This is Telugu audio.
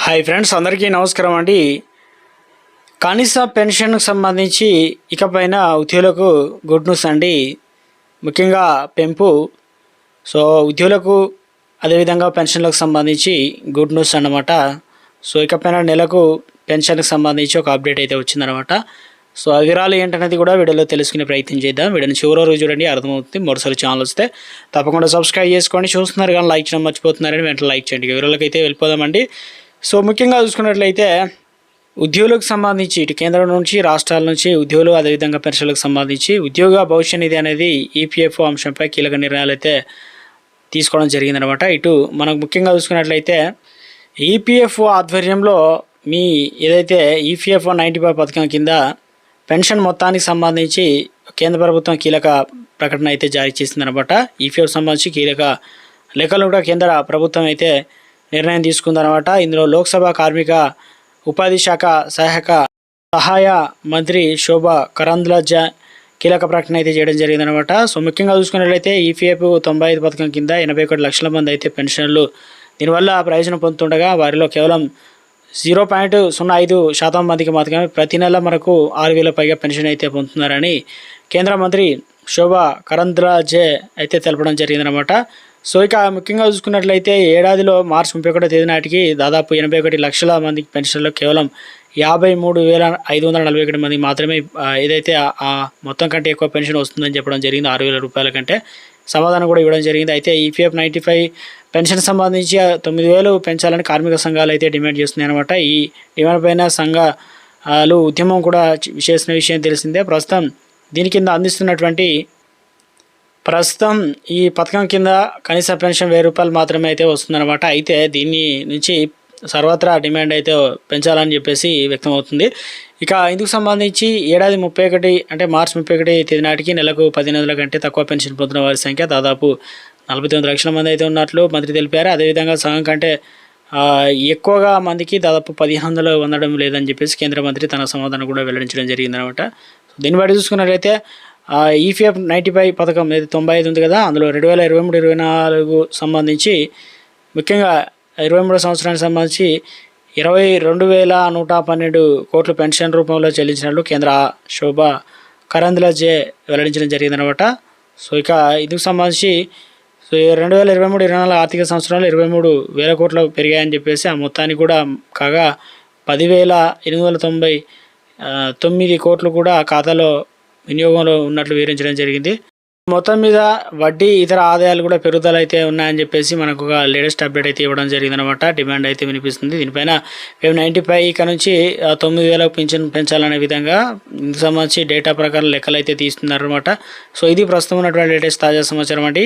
హాయ్ ఫ్రెండ్స్, అందరికీ నమస్కారం అండి. కనీస పెన్షన్కు సంబంధించి ఇకపైన ఉద్యోగులకు గుడ్ న్యూస్ అండి. ముఖ్యంగా పెంపు. సో ఉద్యోగులకు అదేవిధంగా పెన్షన్లకు సంబంధించి గుడ్ న్యూస్ అన్నమాట. సో ఇకపైన నెలకు పెన్షన్కి సంబంధించి ఒక అప్డేట్ అయితే వచ్చిందనమాట. సో ఆ వివరాలు ఏంటనేది కూడా వీడియోలో తెలుసుకునే ప్రయత్నం చేద్దాం. వీడియోని చివరి రోజు చూడండి, అర్థమవుతుంది. మరోసారి ఛానల్ వస్తే తప్పకుండా సబ్స్క్రైబ్ చేసుకోండి. చూస్తున్నారు కానీ లైక్ చేయడం మర్చిపోతున్నారని వెంటనే లైక్ చేయండి. వివరాలకు అయితే వెళ్ళిపోదామండి. సో ముఖ్యంగా చూసుకున్నట్లయితే ఉద్యోగులకు సంబంధించి ఇటు కేంద్రం నుంచి రాష్ట్రాల నుంచి ఉద్యోగులు అదేవిధంగా పెన్షన్లకు సంబంధించి ఉద్యోగ భవిష్య నిధి అనేది ఈపీఎఫ్ఓ అంశంపై కీలక నిర్ణయాలు అయితే తీసుకోవడం జరిగిందనమాట. ఇటు మనకు ముఖ్యంగా చూసుకున్నట్లయితే ఈపీఎఫ్ఓ ఆధ్వర్యంలో మీ ఏదైతే ఈపీఎఫ్ఓ 95 పథకం కింద పెన్షన్ మొత్తానికి సంబంధించి కేంద్ర ప్రభుత్వం కీలక ప్రకటన అయితే జారీ చేసిందనమాట. ఈపీఎఫ్ సంబంధించి కీలక లెక్కలు కూడా కేంద్ర ప్రభుత్వం అయితే నిర్ణయం తీసుకుందనమాట. ఇందులో లోక్సభ కార్మిక ఉపాధి శాఖ సహాయ మంత్రి శోభా కరంద్లాజే కీలక ప్రకటన అయితే చేయడం జరిగిందనమాట. సో ముఖ్యంగా చూసుకున్నట్లయితే ఈపీఎఫ్ 95 పథకం కింద 81 లక్షల మంది అయితే పెన్షన్లు దీనివల్ల ప్రయోజనం పొందుతుండగా వారిలో కేవలం 0.05% మందికి మాత్రమే ప్రతి నెల మనకు 6,000 పైగా పెన్షన్ అయితే పొందుతున్నారని కేంద్ర మంత్రి శోభా కరంద్లాజే అయితే తెలపడం జరిగిందనమాట. సో ఇక ముఖ్యంగా చూసుకున్నట్లయితే ఏడాదిలో మార్చి 31వ తేదీ నాటికి దాదాపు 81 లక్షల మందికి పెన్షన్లో కేవలం 53,541 మంది మాత్రమే ఏదైతే ఆ మొత్తం కంటే ఎక్కువ పెన్షన్ వస్తుందని చెప్పడం జరిగింది. 6,000 రూపాయల కంటే సమాధానం కూడా ఇవ్వడం జరిగింది. అయితే ఈపీఎఫ్ 95 పెన్షన్ సంబంధించి 9,000 పెంచాలని కార్మిక సంఘాలు అయితే డిమాండ్ చేస్తున్నాయి అనమాట. ఈ డిమాండ్ పైన సంఘాలు ఉద్యమం కూడా చేసిన విషయం తెలిసిందే. దీని కింద అందిస్తున్నటువంటి ఈ పథకం కింద కనీస పెన్షన్ 1,000 రూపాయలు మాత్రమే అయితే వస్తుందన్నమాట. అయితే దీన్ని నుంచి సర్వత్రా డిమాండ్ అయితే పెంచాలని చెప్పేసి వ్యక్తమవుతుంది. ఇక ఇందుకు సంబంధించి ఏడాది 31 అంటే మార్చి 31 తేదీ నాటికి నెలకు 18,000 కంటే తక్కువ పెన్షన్ పొందుతున్న వారి సంఖ్య దాదాపు 49 లక్షల మంది అయితే ఉన్నట్లు మంత్రి తెలిపారు. అదేవిధంగా సగం కంటే ఎక్కువగా మందికి దాదాపు 1,500 పొందడం లేదని చెప్పేసి కేంద్ర మంత్రి తన సమాధానం కూడా వెల్లడించడం జరిగిందనమాట. దీన్ని బట్టి చూసుకున్నట్లయితే ఈపీఎఫ్ 95 పథకం ఏది 95 ఉంది కదా, అందులో 2023-24 సంబంధించి ముఖ్యంగా 23 సంవత్సరానికి సంబంధించి 22,112 కోట్లు పెన్షన్ రూపంలో చెల్లించినట్లు కేంద్ర శోభా కరంద్లాజే వెల్లడించడం జరిగిందనమాట. సో ఇక ఇందుకు సంబంధించి 2023-24 ఆర్థిక సంవత్సరంలో 23,000 కోట్లు పెరిగాయని చెప్పేసి ఆ మొత్తాన్ని కూడా కాగా 10,899 కోట్లు కూడా ఖాతాలో వినియోగంలో ఉన్నట్లు వివరించడం జరిగింది. మొత్తం మీద వడ్డీ ఇతర ఆదాయాలు కూడా పెరుగుదల అయితే ఉన్నాయని చెప్పేసి మనకు ఒక లేటెస్ట్ అప్డేట్ అయితే ఇవ్వడం జరిగిందనమాట. డిమాండ్ అయితే వినిపిస్తుంది. దీనిపైన మేము 95 ఇక నుంచి 9,000 పింఛన్ పెంచాలనే విధంగా ఇందుకు సంబంధించి డేటా ప్రకారం లెక్కలు అయితే తీస్తున్నారనమాట. సో ఇది ప్రస్తుతం ఉన్నటువంటి లేటెస్ట్ తాజా సమాచారం అండి.